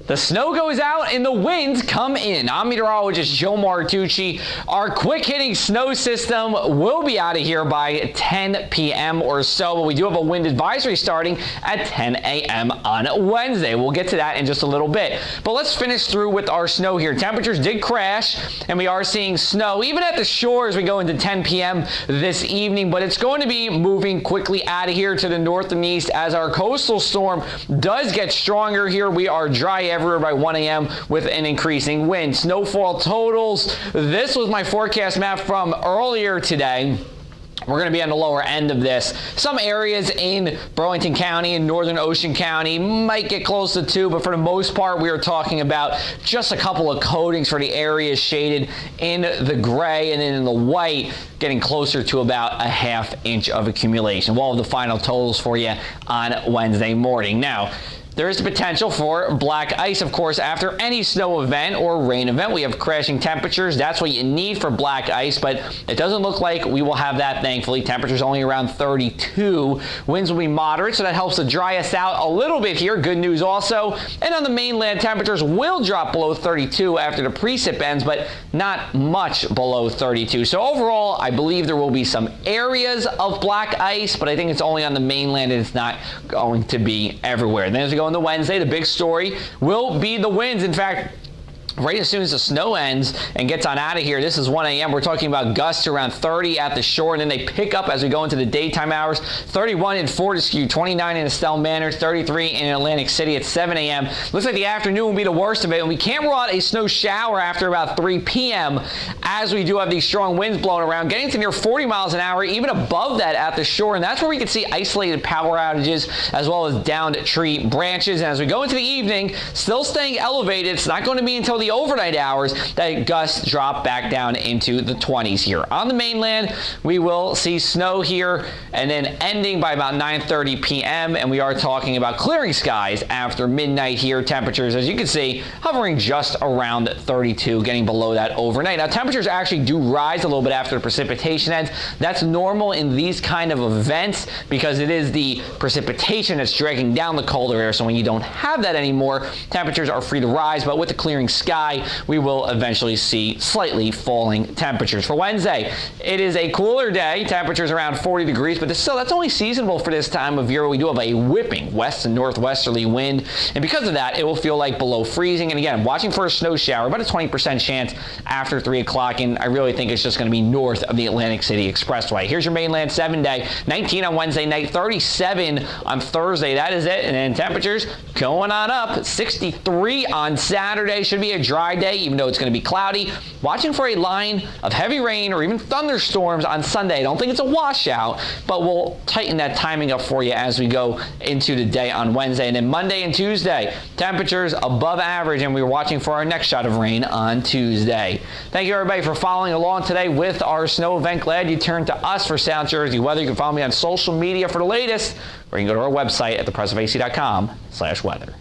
The snow goes out and the winds come in. I'm meteorologist Joe Martucci. Our quick-hitting snow system will be out of here by 10 p.m. or so, but we do have a wind advisory starting at 10 a.m. on Wednesday. We'll get to that in just a little bit. But let's finish through with our snow here. Temperatures did crash, and we are seeing snow even at the shore as we go into 10 p.m. this evening, but it's going to be moving quickly out of here to the north and east as our coastal storm does get stronger here. We are dry everywhere by 1 a.m. with an increasing wind. Snowfall totals. This was my forecast map from earlier today. We're going to be on the lower end of this. Some areas in Burlington County and Northern Ocean County might get close to 2, but for the most part, we are talking about just a couple of coatings for the areas shaded in the gray and then in the white, getting closer to about a ½ inch of accumulation. We'll have the final totals for you on Wednesday morning. Now, there is the potential for black ice, of course, after any snow event or rain event. We have crashing temperatures. That's what you need for black ice, but it doesn't look like we will have that, thankfully. Temperatures only around 32. Winds will be moderate, so that helps to dry us out a little bit here. Good news also. And on the mainland, temperatures will drop below 32 after the precip ends, but not much below 32. So overall, I believe there will be some areas of black ice, but I think it's only on the mainland and it's not going to be everywhere. Then as we go into Wednesday, the big story will be the winds. In fact, right as soon as the snow ends and gets on out of here, this is 1 a.m., we're talking about gusts around 30 at the shore, and then they pick up as we go into the daytime hours. 31 in Fortescue, 29 in Estelle Manor, 33 in Atlantic City at 7 a.m. Looks like the afternoon will be the worst of it, and we can't rule out a snow shower after about 3 p.m. as we do have these strong winds blowing around, getting to near 40 miles an hour, even above that at the shore, and that's where we can see isolated power outages as well as downed tree branches. And as we go into the evening, still staying elevated. It's not going to be until the overnight hours that gusts drop back down into the 20s here. On the mainland, we will see snow here and then ending by about 9:30 p.m. and we are talking about clearing skies after midnight here. Temperatures, as you can see, hovering just around 32, getting below that overnight. Now, temperatures actually do rise a little bit after the precipitation ends. That's normal in these kind of events because it is the precipitation that's dragging down the colder air. So when you don't have that anymore, temperatures are free to rise, but with the clearing sky, we will eventually see slightly falling temperatures. For Wednesday, it is a cooler day. Temperatures around 40 degrees, but that's only seasonable for this time of year. We do have a whipping west and northwesterly wind, and because of that, it will feel like below freezing. And again, watching for a snow shower, about a 20% chance after 3 o'clock, and I really think it's just going to be north of the Atlantic City Expressway. Here's your mainland 7-day, 19 on Wednesday night, 37 on Thursday. That is it, and then temperatures going on up. 63 on Saturday. Should be a dry day, even though it's going to be cloudy. Watching for a line of heavy rain or even thunderstorms on Sunday. I don't think it's a washout, but we'll tighten that timing up for you as we go into the day on Wednesday. And then Monday and Tuesday, temperatures above average, and we're watching for our next shot of rain on Tuesday. Thank you, everybody, for following along today with our snow event. Glad you turned to us for South Jersey weather. You can follow me on social media for the latest, or you can go to our website at thepressofac.com/weather.